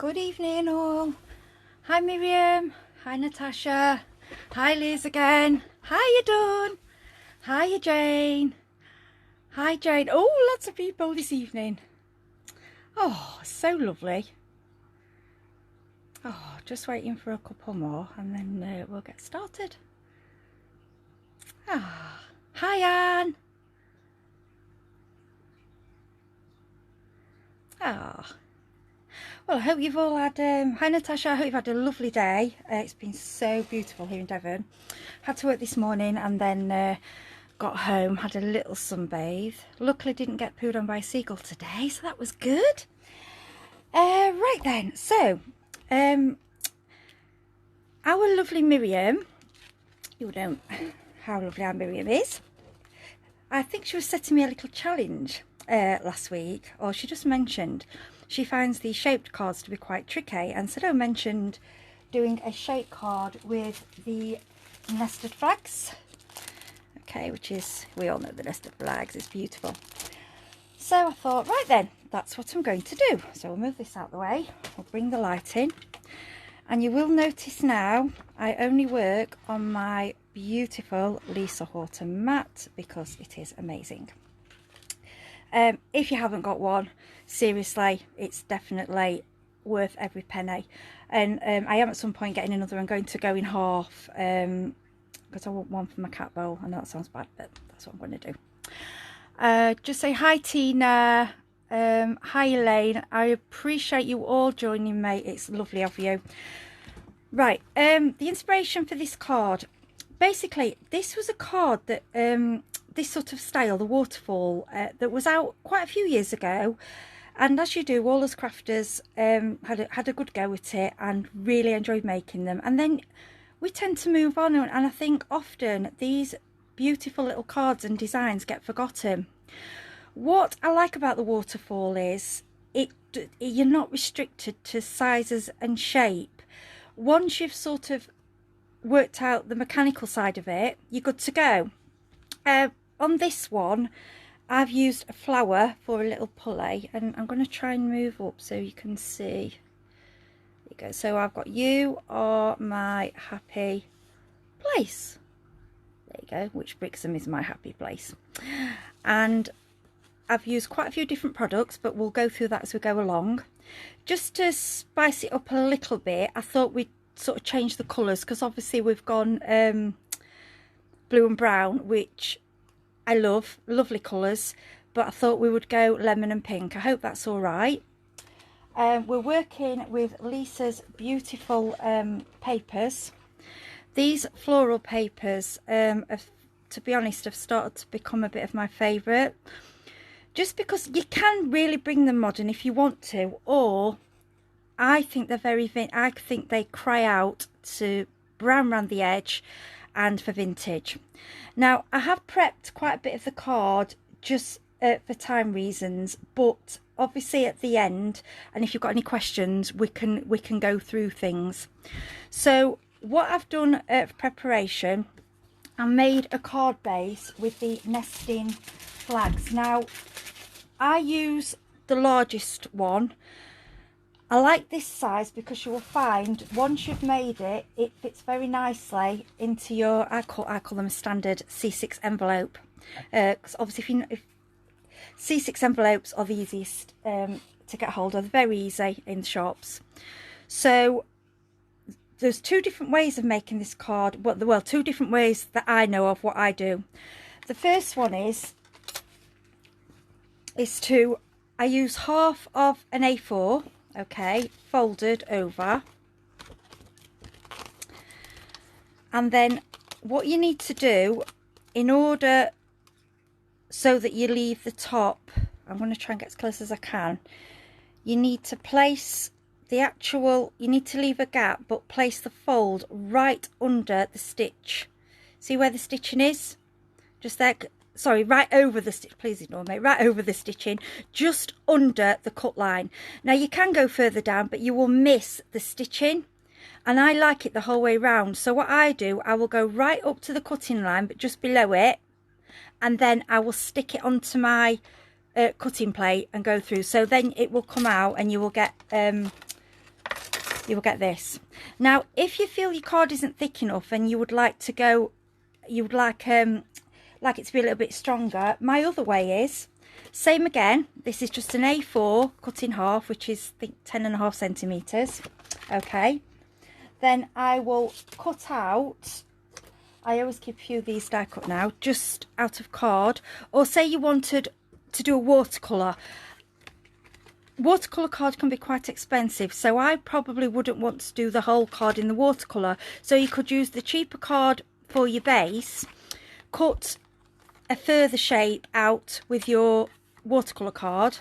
Good evening all. Hi Miriam. Hi Natasha. Hi Liz again. Hiya Dawn. Hiya Jane. Hi Jane. Oh, lots of people this evening. Oh, so lovely. Oh, just waiting for a couple more and then we'll get started. Ah, hi Anne. Ah. Well, I hope you've all had, hi Natasha, I hope you've had a lovely day. It's been so beautiful here in Devon. Had to work this morning and then got home, had a little sunbathe. Luckily didn't get pooed on by a seagull today, so that was good. Right then, so our lovely Miriam, you know how lovely our Miriam is. I think she was setting me a little challenge last week, or she just mentioned she finds the shaped cards to be quite tricky, and Sado mentioned doing a shape card with the nested flags. Okay, which is, we all know the nested flags, it's beautiful. So I thought, right then, that's what I'm going to do. So we'll move this out of the way, we'll bring the light in, and you will notice now I only work on my beautiful Lisa Horton mat because it is amazing. If you haven't got one, seriously, it's definitely worth every penny. And I am at some point getting another. I'm going to go in half because I want one for my cat bowl. I know that sounds bad, but that's what I'm going to do. Just say hi Tina, hi Elaine. I appreciate you all joining me. It's lovely of you. Right, the inspiration for this card, basically this was a card that this sort of style, the waterfall, that was out quite a few years ago, and as you do, all us crafters had a good go at it and really enjoyed making them, and then we tend to move on, and I think often these beautiful little cards and designs get forgotten. What I like about the waterfall is you're not restricted to sizes and shape. Once you've sort of worked out the mechanical side of it, you're good to go. On this one, I've used a flower for a little pulley, and I'm going to try and move up so you can see. There you go. So I've got "You Are My Happy Place." There you go. Which Brixham is my happy place. And I've used quite a few different products, but we'll go through that as we go along. Just to spice it up a little bit, I thought we'd sort of change the colours, because obviously we've gone blue and brown, which I love, lovely colours, but I thought we would go lemon and pink. I hope that's all right. We're working with Lisa's beautiful papers. These floral papers, to be honest, have started to become a bit of my favourite, just because you can really bring them modern if you want to, or I think they're I think they cry out to brown around the edge and for vintage. Now, I have prepped quite a bit of the card just for time reasons, but obviously at the end, and if you've got any questions, we can go through things. So what I've done for preparation, I made a card base with the nesting flags. Now, I use the largest one. I like this size because you will find once you've made it, it fits very nicely into your, I call them a standard C6 envelope. Because obviously if C6 envelopes are the easiest to get hold of, they're very easy in shops. So there's two different ways of making this card. Well, two different ways that I know of what I do. The first one is I use half of an A4. Okay, folded over, and then what you need to do in order so that you leave the top, I'm going to try and get as close as I can, you need to place the actual, you need to leave a gap, but place the fold right under the stitch. See where the stitching is? Just there. Sorry, right over the stitch, please ignore me, right over the stitching, just under the cut line. Now you can go further down, but you will miss the stitching, and I like it the whole way round. So what I do, I will go right up to the cutting line, but just below it, and then I will stick it onto my cutting plate and go through. So then it will come out and you will get you will get this. Now, if you feel your card isn't thick enough and you would like to go, you would like it to be a little bit stronger, my other way is, same again, this is just an A4 cut in half, which is, I think, 10.5 centimetres. Okay, then I will cut out, I always keep a few of these die cut now, just out of card. Or say you wanted to do a watercolour. Watercolour card can be quite expensive, so I probably wouldn't want to do the whole card in the watercolour. So you could use the cheaper card for your base, cut a further shape out with your watercolour card.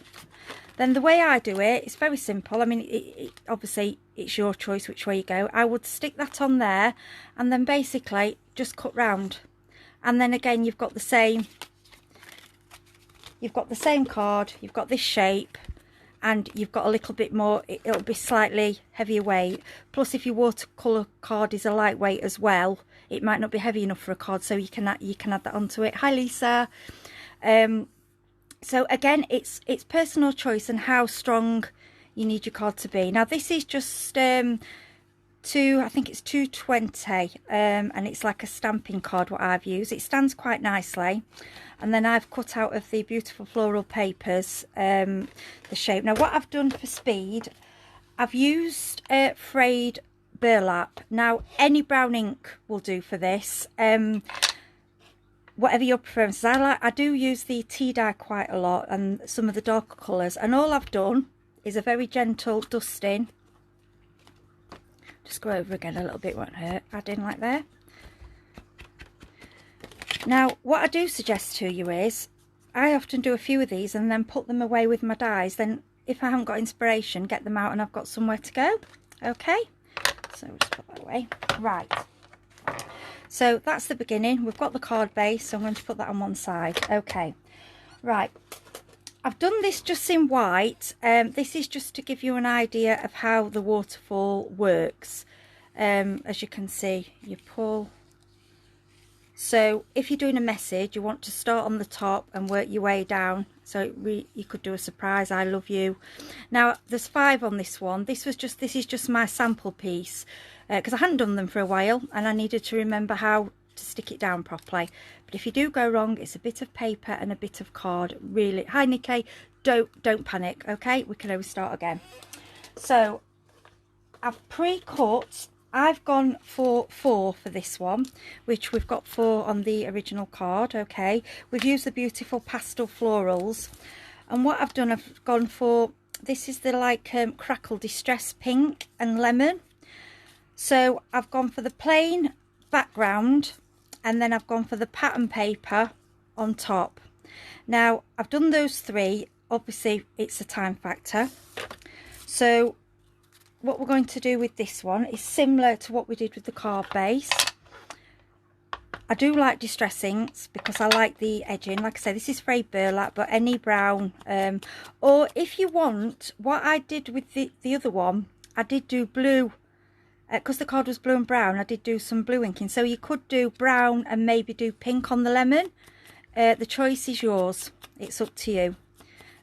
Then the way I do it, it's very simple. I mean, obviously it's your choice which way you go. I would stick that on there and then basically just cut round. And then again, you've got the same card, you've got this shape, and you've got a little bit more, it'll be slightly heavier weight. Plus, if your watercolour card is a lightweight as well, it might not be heavy enough for a card, so you can add that onto it. Hi Lisa. So again, it's personal choice and how strong you need your card to be. Now this is just I think it's 220, and it's like a stamping card what I've used. It stands quite nicely, and then I've cut out of the beautiful floral papers the shape. Now what I've done for speed, I've used frayed burlap. Now any brown ink will do for this, whatever your preference. I do use the tea dye quite a lot and some of the darker colours, and all I've done is a very gentle dusting. Just go over again a little bit, won't hurt. Add in like there. Now what I do suggest to you is, I often do a few of these and then put them away with my dies. Then if I haven't got inspiration, get them out and I've got somewhere to go. Okay, so we'll just put that away. Right, so that's the beginning. We've got the card base, so I'm going to put that on one side. Okay, right, I've done this just in white. This is just to give you an idea of how the waterfall works. As you can see, you pull. So if you're doing a message, you want to start on the top and work your way down. So you could do a surprise, I love you. Now there's 5 on this one. This is just my sample piece, because I hadn't done them for a while and I needed to remember how to stick it down properly. But if you do go wrong, it's a bit of paper and a bit of card. Really, hi Nikki, don't panic. Okay, we can always start again. So I've pre-cut. I've gone for 4 for this one, which we've got 4 on the original card. Okay, we've used the beautiful pastel florals, and what I've done, I've gone for, this is the like crackle distress pink and lemon. So I've gone for the plain background and then I've gone for the pattern paper on top. Now I've done those 3. Obviously it's a time factor, so what we're going to do with this one is similar to what we did with the card base. I do like distress inks because I like the edging. Like I say, this is frayed burlap, but any brown, or if you want, what I did with the other one, I did do blue, because the card was blue and brown, I did do some blue inking. So you could do brown and maybe do pink on the lemon. The choice is yours, it's up to you.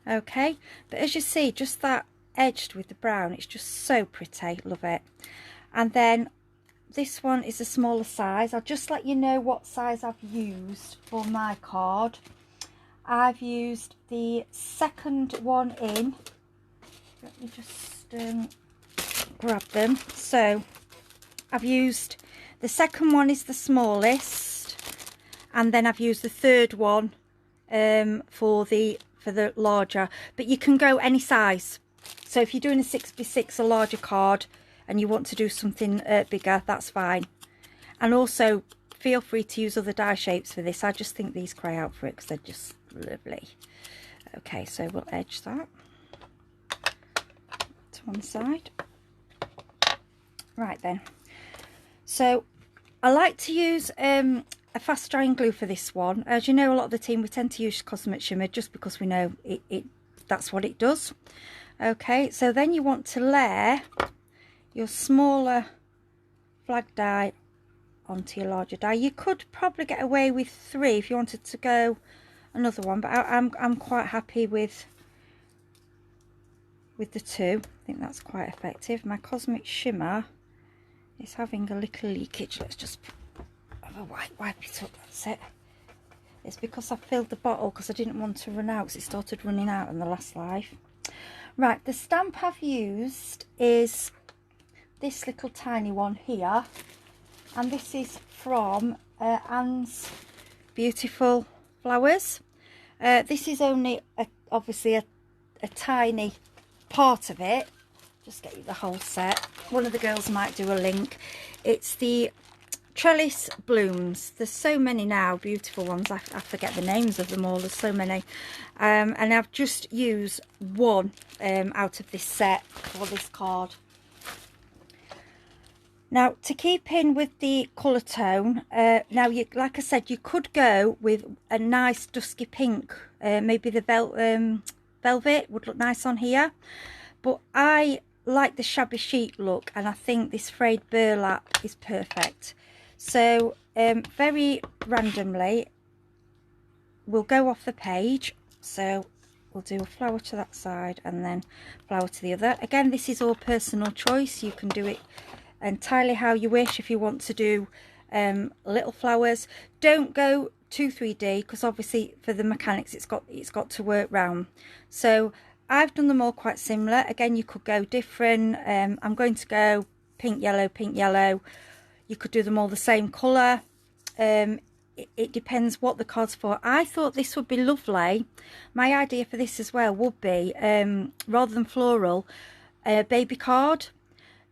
Okay, but as you see, just that edged with the brown, it's just so pretty, love it. And then this one is a smaller size. I'll just let you know what size I've used for my card. I've used the second one in, let me just grab them. So I've used, the second one is the smallest, and then I've used the third one for the larger, but you can go any size. So if you're doing a 6x6, a larger card, and you want to do something bigger, that's fine. And also feel free to use other die shapes for this. I just think these cry out for it because they're just lovely. Okay, so we'll edge that to one side. Right then, so I like to use a fast drying glue for this one. As you know, a lot of the team, we tend to use Cosmic Shimmer just because we know that's what it does. Okay, so then you want to layer your smaller flag die onto your larger die. You could probably get away with 3 if you wanted to go another one, but I'm quite happy with with the two. I think that's quite effective. My Cosmic Shimmer is having a little leakage. Let's just have a wipe it up. That's it. It's because I filled the bottle because I didn't want to run out, because it started running out in the last life. Right, the stamp I've used is this little tiny one here, and this is from Anne's Beautiful Flowers. This is only obviously a tiny part of it. Just get you the whole set. One of the girls might do a link. It's the Trellis Blooms. There's so many now, beautiful ones. I forget the names of them all. There's so many. And I've just used one out of this set for this card. Now, to keep in with the colour tone, now, like I said, you could go with a nice dusky pink. Maybe the velvet would look nice on here. But I like the shabby chic look, and I think this frayed burlap is perfect. So very randomly we'll go off the page. So we'll do a flower to that side and then flower to the other. Again, this is all personal choice. You can do it entirely how you wish. If you want to do little flowers, don't go too 3D, because obviously for the mechanics it's got to work round. So I've done them all quite similar. Again, you could go different. I'm going to go pink, yellow, pink, yellow. You could do them all the same colour. It depends what the card's for. I thought this would be lovely. My idea for this as well would be, rather than floral, a baby card.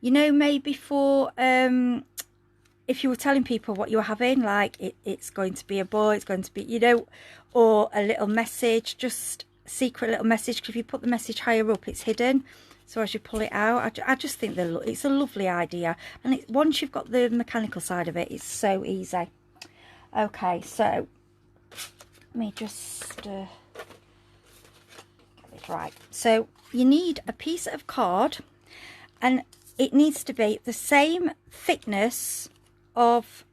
You know, maybe for, if you were telling people what you were having, like it's going to be a boy, it's going to be, you know, or a little message, just secret little message, because if you put the message higher up, it's hidden. So as you pull it out, I just think it's a lovely idea. And once you've got the mechanical side of it, it's so easy. Okay, so let me just get it right. So you need a piece of card, and it needs to be the same thickness of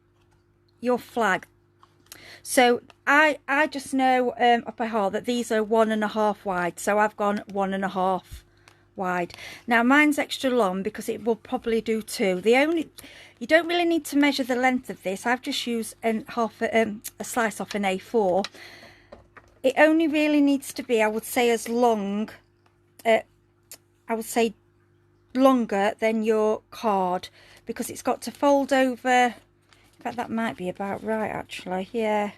your flag. So I just know off by heart that these are 1.5 wide. So I've gone 1.5 wide. Now mine's extra long because it will probably do 2. You don't really need to measure the length of this. I've just used a slice off an A4. It only really needs to be, I would say, as long, I would say longer than your card, because it's got to fold over. In fact, that might be about right, actually. Yeah,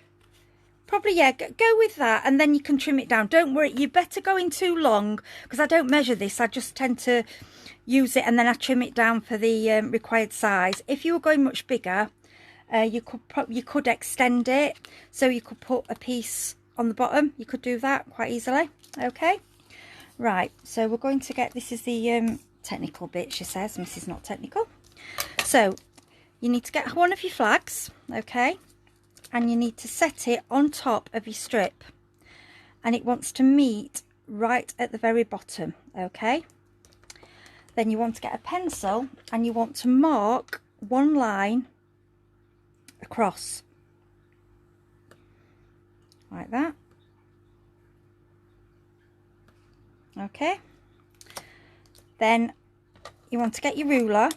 probably, yeah, go with that, and then you can trim it down. Don't worry, you better go in too long, because I don't measure this. I just tend to use it and then I trim it down for the required size. If you were going much bigger, you could extend it, so you could put a piece on the bottom. You could do that quite easily. Okay, right, so we're going to get, this is the technical bit, she says. Mrs. Not Technical. So you need to get one of your flags, okay, and you need to set it on top of your strip, and it wants to meet right at the very bottom. Okay, then you want to get a pencil and you want to mark one line across like that. Okay, then you want to get your ruler,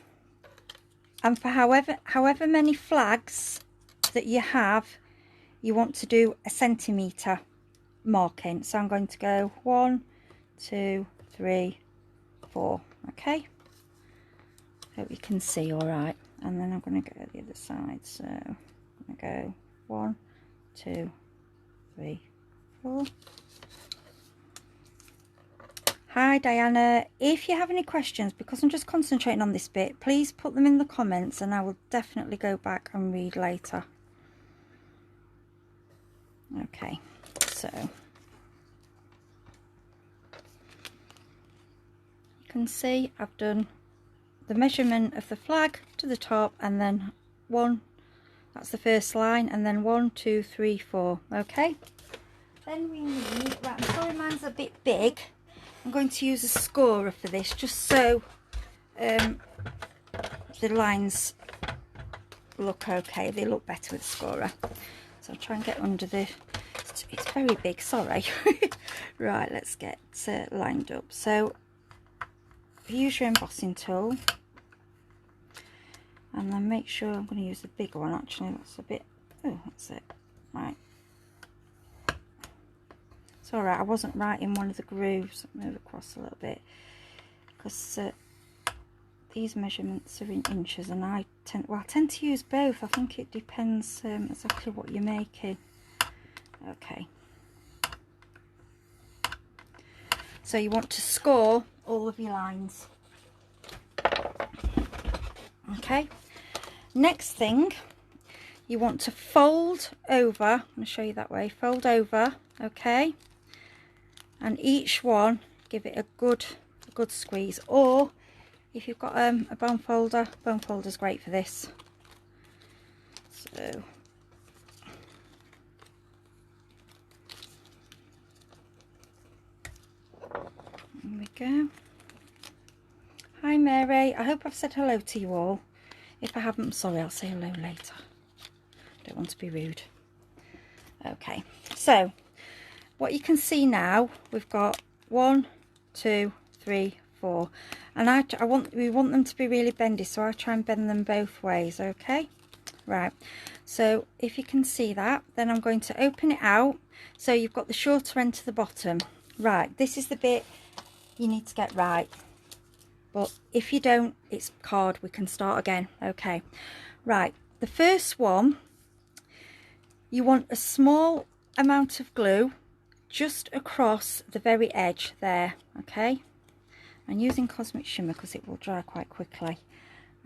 and for however many flags that you have, you want to do a centimetre marking. So I'm going to go 1, 2, 3, 4. Okay, hope you can see all right. And then I'm going to go the other side. So I'm going to go 1, 2, 3, 4. Hi Diana, if you have any questions, because I'm just concentrating on this bit, please put them in the comments and I will definitely go back and read later. Okay, so you can see I've done the measurement of the flag to the top, and then 1, that's the first line, and then 1, 2, 3, 4. Okay, then we need, right, I'm sorry mine's a bit big. I'm going to use a scorer for this, just so the lines look okay. They look better with a scorer. So I'll try and get under the, it's very big, sorry. Right, let's get lined up. So use your embossing tool, and then make sure, I'm going to use the bigger one actually, that's a bit, oh that's it, right. It's alright, I wasn't right in one of the grooves. Move across a little bit, because these measurements are in inches, and I tend to use both. I think it depends exactly what you're making. Okay. So you want to score all of your lines. Okay. Next thing, you want to fold over. I'm going to show you that way. Fold over. Okay. And each one, give it a good squeeze. Or if you've got a bone folder's great for this. So there we go. Hi Mary, I hope I've said hello to you all. If I haven't, I'm sorry, I'll say hello later. Don't want to be rude. Okay, so what you can see now, we've got 1, 2, 3, 4, and we want them to be really bendy, so I try and bend them both ways. Okay, right, so if you can see that, then I'm going to open it out, so you've got the shorter end to the bottom. Right, this is the bit you need to get right, but if you don't, it's card, we can start again. Okay, right, the first one, you want a small amount of glue just across the very edge there. Okay, I'm using Cosmic Shimmer because it will dry quite quickly,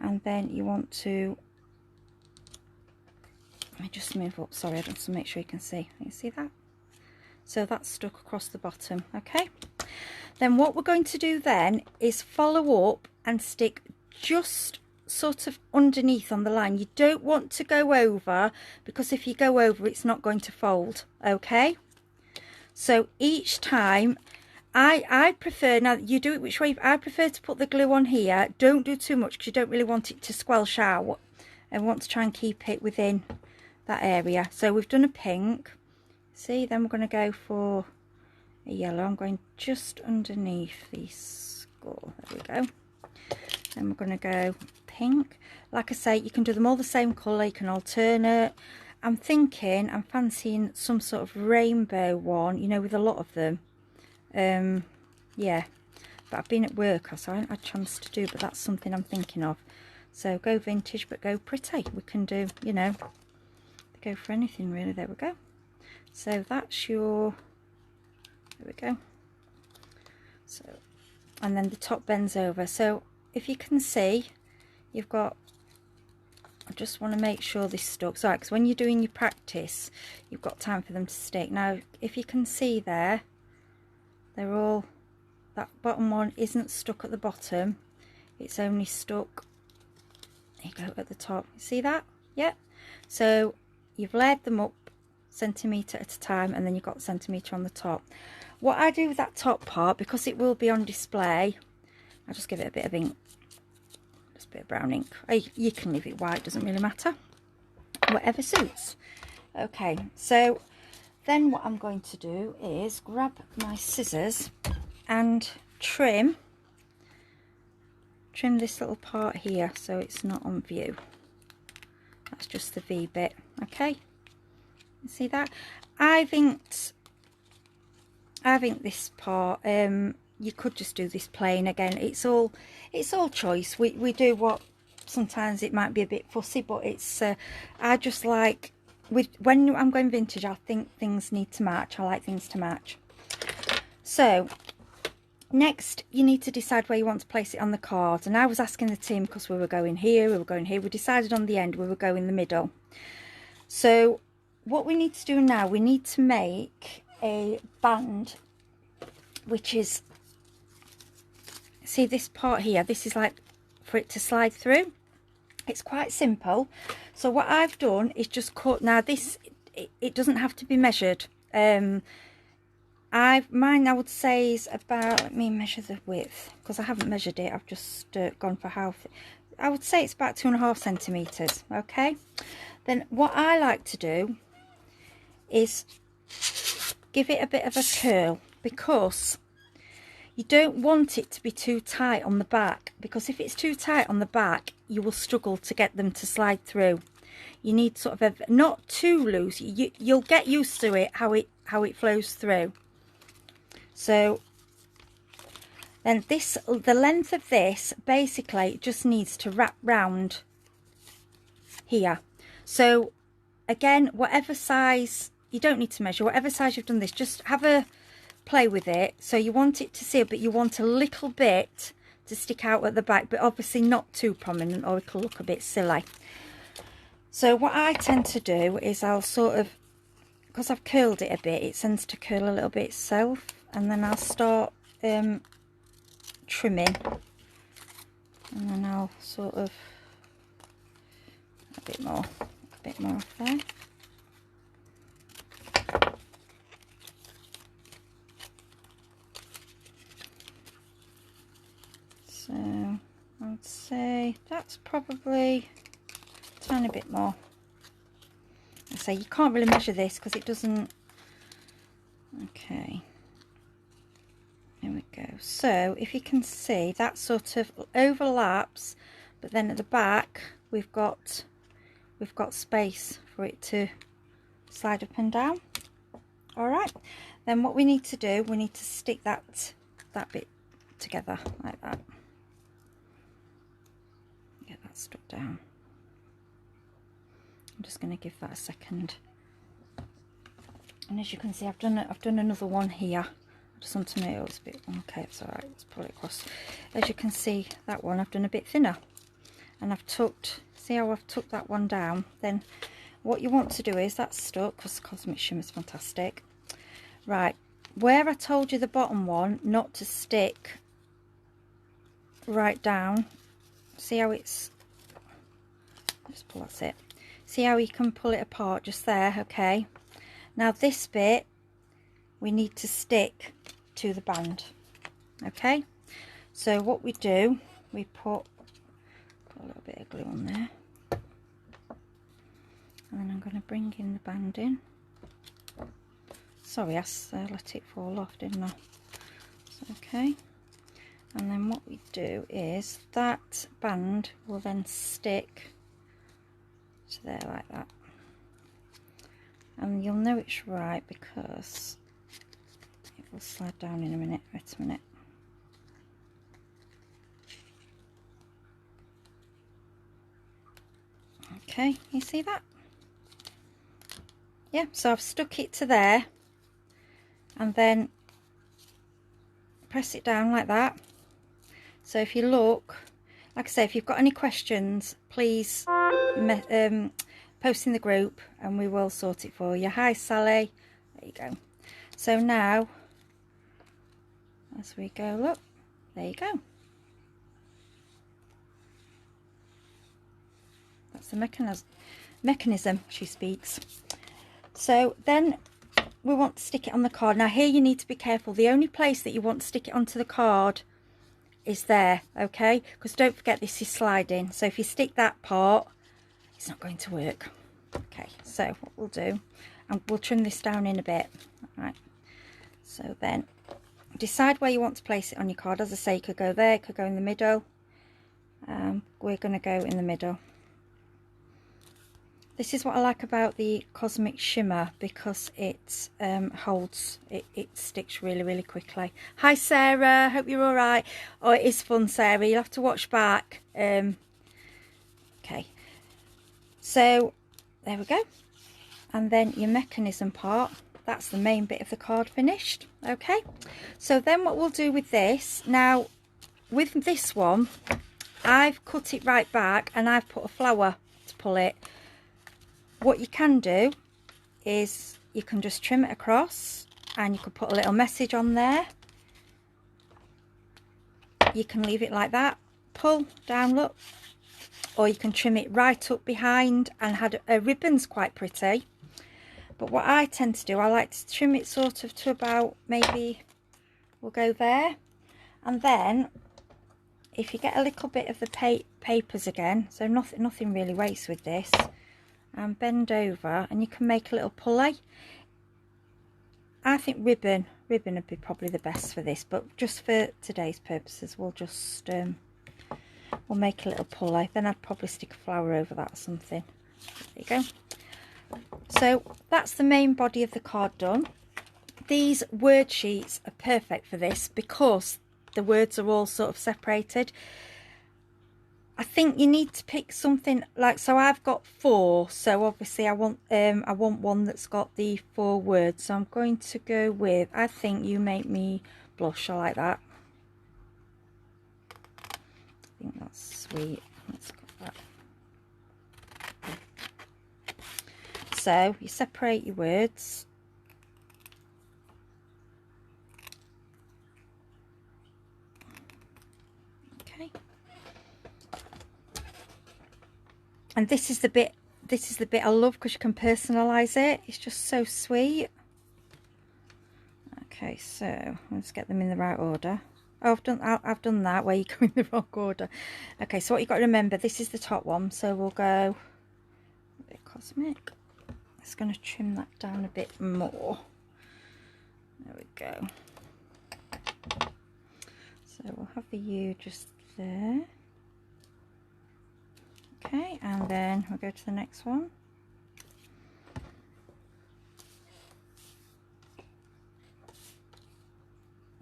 and then you want to, let me just move up, sorry, I just want to make sure you can see. You see that? So that's stuck across the bottom. Okay, then what we're going to do then is follow up and stick just sort of underneath on the line. You don't want to go over, because if you go over, it's not going to fold. Okay, so each time I prefer, now you do it which way, I prefer to put the glue on here. Don't do too much because you don't really want it to squelch out, and want to try and keep it within that area. So we've done a pink, see, then we're going to go for a yellow. I'm going just underneath the skull, there we go. Then we're going to go pink. Like I say, you can do them all the same colour, you can alternate. I'm fancying some sort of rainbow one, you know, with a lot of them. Yeah, but I've been at work, so I haven't had a chance to do, but that's something I'm thinking of. So go vintage, but go pretty. We can do, you know, go for anything really. There we go. So that's your, there we go. So, and then the top bends over. So if you can see, you've got, I just want to make sure this stuck. So, because when you're doing your practice, you've got time for them to stick. Now, if you can see there, they're all, that bottom one isn't stuck at the bottom. It's only stuck, there you go, at the top. See that? Yep. So you've layered them up centimetre at a time, and then you've got the centimetre on the top. What I do with that top part, because it will be on display, I just give it a bit of ink, just a bit of brown ink. You can leave it white, doesn't really matter, whatever suits. Okay, so then what I'm going to do is grab my scissors and trim this little part here so it's not on view. That's just the V bit. Okay, you see that? I've inked this part. You could just do this plain. Again, it's all choice. We do what, sometimes it might be a bit fussy, but it's I just like, when I'm going vintage, I think things need to match. I like things to match. So next, you need to decide where you want to place it on the card. And I was asking the team, because we were going here, we were going here. We decided on the end we were going in the middle. So what we need to do now, we need to make a band, which is, see this part here, this is like for it to slide through. It's quite simple. So what I've done is just cut. Now this, it doesn't have to be measured. Mine I would say is about, let me measure the width, because I haven't measured it, I've just gone for how, I would say it's about 2.5 centimetres. Okay, then what I like to do is give it a bit of a curl, because You don't want it to be too tight on the back, because if it's too tight on the back, you will struggle to get them to slide through. You need sort of not too loose. You'll get used to it, how it flows through. So then the length of this basically just needs to wrap round here. So again, whatever size, you don't need to measure, whatever size you've done this, just have a play with it. So you want it to seal, but you want a little bit to stick out at the back, but obviously not too prominent or it'll look a bit silly. So what I tend to do is I'll sort of, because I've curled it a bit, it tends to curl a little bit itself, and then I'll start trimming, and then I'll sort of a bit more off there. So I'd say that's probably a tiny bit more. I say you can't really measure this because it doesn't. Okay, there we go. So if you can see, that sort of overlaps, but then at the back we've got space for it to slide up and down. All right, then what we need to do, we need to stick that bit together like that. Get that stuck down. I'm just going to give that a second, and as you can see, I've done another one here. I just want to make it a bit okay. It's all right. Let's pull it across. As you can see, that one I've done a bit thinner, and I've tucked. See how I've tucked that one down? Then what you want to do is, that's stuck because Cosmic Shimmer is fantastic. Right, where I told you the bottom one not to stick right down. See how it's. Just pull. That's it. See how you can pull it apart just there. Okay, now this bit we need to stick to the band. Okay, so what we do, we put a little bit of glue on there, and then I'm going to bring in the band in. Sorry, I let it fall off, didn't I? Okay, and then what we do is that band will then stick to there like that, and you'll know it's right because it will slide down in a minute. Wait a minute. Okay, you see that? Yeah, so I've stuck it to there, and then press it down like that. So if you look, like I say, if you've got any questions, please post in the group and we will sort it for you. Hi Sally, there you go. So now as we go, look, there you go. That's the mechanism she speaks. So then we want to stick it on the card. Now here you need to be careful. The only place that you want to stick it onto the card is there, okay? Because don't forget, this is sliding. So if you stick that part, it's not going to work. Okay, so what we'll do, and we'll trim this down in a bit. All right, so then decide where you want to place it on your card. As I say, you could go there, it could go in the middle. We're going to go in the middle. This is what I like about the Cosmic Shimmer, because it holds, it sticks really, really quickly. Hi Sarah, hope you're all right. Oh, it is fun, Sarah, you'll have to watch back. Okay, so there we go. And then your mechanism part, that's the main bit of the card finished. Okay, so then what we'll do with this, now with this one, I've cut it right back and I've put a flower to pull it. What you can do is you can just trim it across, and you could put a little message on there. You can leave it like that, pull down, look, or you can trim it right up behind, and had a ribbon's quite pretty. But what I tend to do, I like to trim it sort of to about, maybe we'll go there, and then if you get a little bit of the papers again, so nothing really wastes with this, and bend over, and you can make a little pulley. I think ribbon would be probably the best for this, but just for today's purposes, we'll just we'll make a little pulley. Then I'd probably stick a flower over that or something. There you go. So that's the main body of the card done. These word sheets are perfect for this because the words are all sort of separated. I think you need to pick something like, so I've got 4, so obviously I want one that's got the 4 words, so I'm going to go with, I think You Make Me Blush. I like that. I think that's sweet. Let's got that. So you separate your words. And this is the bit I love, because you can personalize it. It's just so sweet. Okay, so let's get them in the right order. Oh, I've done that where you go in the wrong order. Okay, so what you've got to remember, this is the top one, so we'll go a bit cosmic. It's going to trim that down a bit more. There we go. So we'll have the U just there. Okay, and then we'll go to the next one.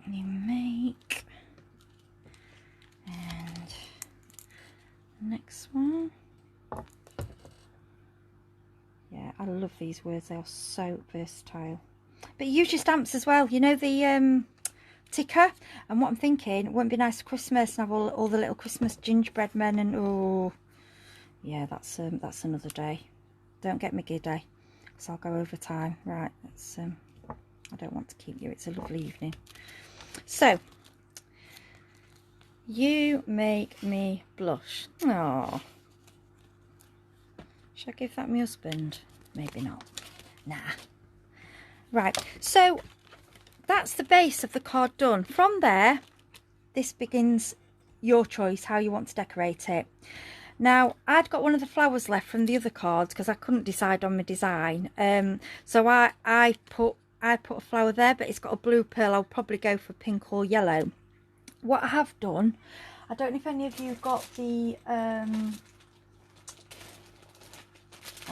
You make, and next one. Yeah, I love these words, they are so versatile. But use your stamps as well, you know, the ticker. And what I'm thinking, it wouldn't be nice for Christmas and have all the little Christmas gingerbread men, and oh yeah, that's another day. Don't get me giddy, because I'll go over time. Right, let's I don't want to keep you, it's a lovely evening. So, You Make Me Blush. Oh, should I give that my husband? Maybe not. Nah. Right, so that's the base of the card done. From there, this begins your choice how you want to decorate it. Now, I'd got one of the flowers left from the other cards because I couldn't decide on my design. So I put a flower there, but it's got a blue pearl. I'll probably go for pink or yellow. What I have done, I don't know if any of you got the I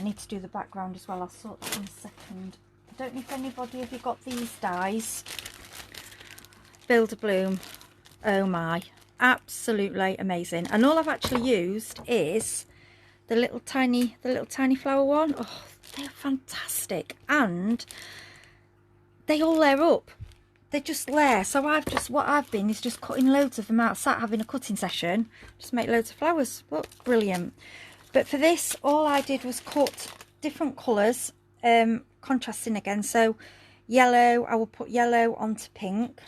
need to do the background as well. I'll sort that in a second. I don't know if anybody of you got these dies. Build a Bloom. Oh my, absolutely amazing. And all I've actually used is the little tiny flower one. Oh, they're fantastic, and they all layer up. They just layer. So what I've been is just cutting loads of them out. Sat having a cutting session, just make loads of flowers. Look, brilliant. But for this, all I did was cut different colours, contrasting again. So yellow, I will put yellow onto pink.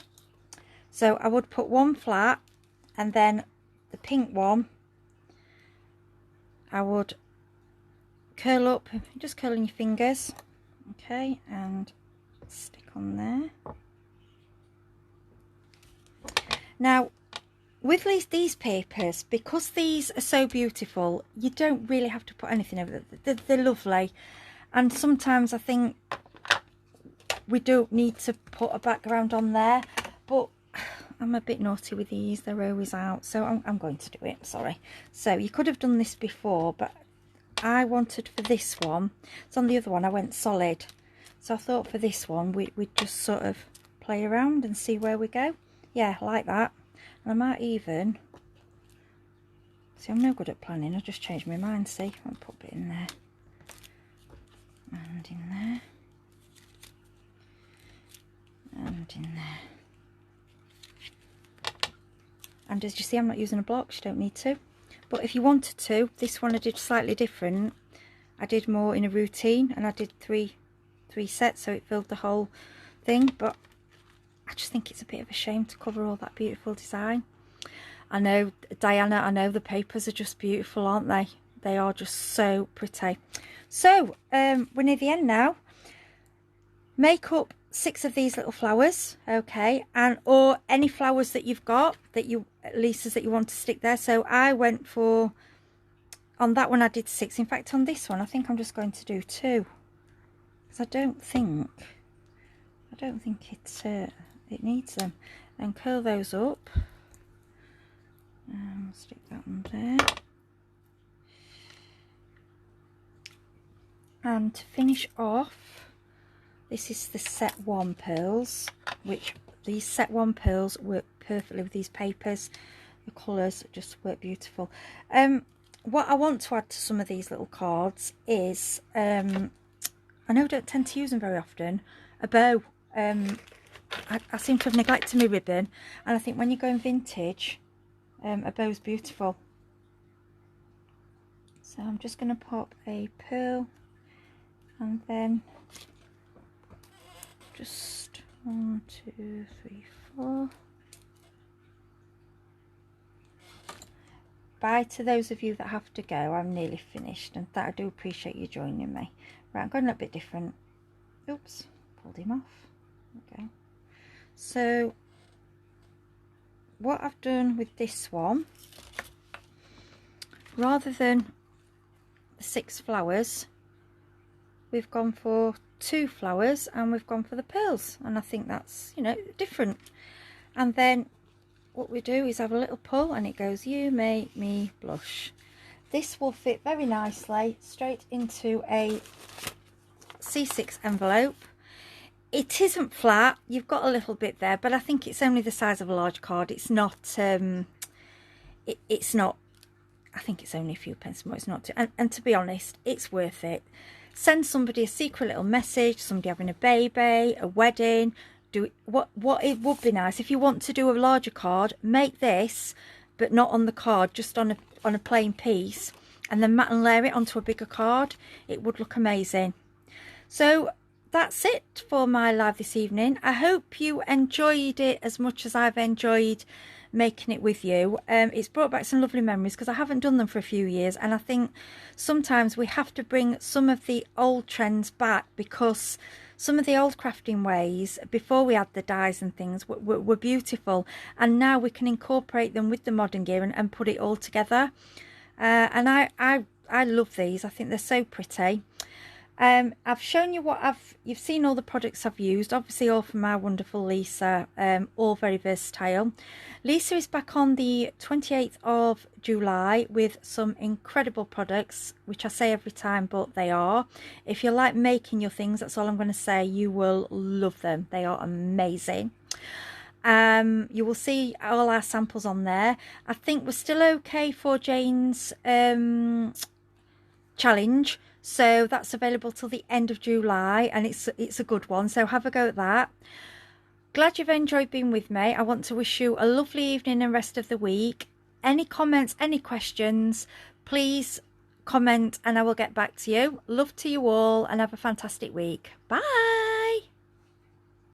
So I would put one flat, and then the pink one I would curl up, just curling your fingers, okay, and stick on there. Now, with these papers, because these are so beautiful, you don't really have to put anything over them. They're lovely, and sometimes I think we don't need to put a background on there, but I'm a bit naughty with these, they're always out, so I'm going to do it, sorry. So you could have done this before, but I wanted for this one, so on the other one I went solid, so I thought for this one we'd just sort of play around and see where we go. Yeah, like that. And I might even, see, I'm no good at planning, I just changed my mind, see, I'll put a bit in there, and in there, and in there. And as you see, I'm not using a block, you don't need to. But if you wanted to, this one I did slightly different. I did more in a routine, and I did three sets, so it filled the whole thing. But I just think it's a bit of a shame to cover all that beautiful design. I know, Diana, I know the papers are just beautiful, aren't they? They are just so pretty. So, we're near the end now. Make up 6 of these little flowers, okay, and or any flowers that you've got that you Lisa's that you want to stick there. So I went for, on that one I did 6. In fact, on this one I think I'm just going to do 2, because I don't think don't think it needs them. Then curl those up. Stick that on there. And to finish off, this is the set 1 pearls, which these set 1 pearls work perfectly with these papers. The colours just work beautiful. What I want to add to some of these little cards is, I know I don't tend to use them very often, a bow. I seem to have neglected my ribbon, and I think when you're going vintage, a bow's beautiful. So I'm just going to pop a pearl, and then just 1, 2, 3, 4. Bye to those of you that have to go. I'm nearly finished, and that I do appreciate you joining me. Right, I'm going a little bit different. Oops, pulled him off. Okay. So what I've done with this one, rather than 6 flowers, we've gone for 2 flowers, and we've gone for the pearls, and I think that's, you know, different. And then what we do is have a little pull, and it goes, you make me blush. This will fit very nicely straight into a C6 envelope. It isn't flat, you've got a little bit there, but I think it's only the size of a large card. It's not it's not, I think it's only a few pence more. It's not too, and to be honest, it's worth it. Send somebody a secret little message, somebody having a baby, a wedding. Do it, what it would be nice if you want to do a larger card, make this, but not on the card, just on a plain piece, and then mat and layer it onto a bigger card. It would look amazing. So that's it for my live this evening. I hope you enjoyed it as much as I've enjoyed making it with you. It's brought back some lovely memories because I haven't done them for a few years, and I think sometimes we have to bring some of the old trends back, because some of the old crafting ways before we had the dies and things were beautiful, and now we can incorporate them with the modern gear and put it all together. And I love these. I think they're so pretty. I've shown you you've seen all the products I've used, obviously all from our wonderful Lisa, all very versatile. Lisa is back on the 28th of July with some incredible products, which I say every time, but they are. If you like making your things, that's all I'm going to say, you will love them. They are amazing. You will see all our samples on there. I think we're still okay for Jane's challenge. So that's available till the end of July, and it's a good one, so have a go at that. Glad you've enjoyed being with me. I want to wish you a lovely evening and rest of the week. Any comments, any questions, please comment and I will get back to you. Love to you all, and have a fantastic week. Bye.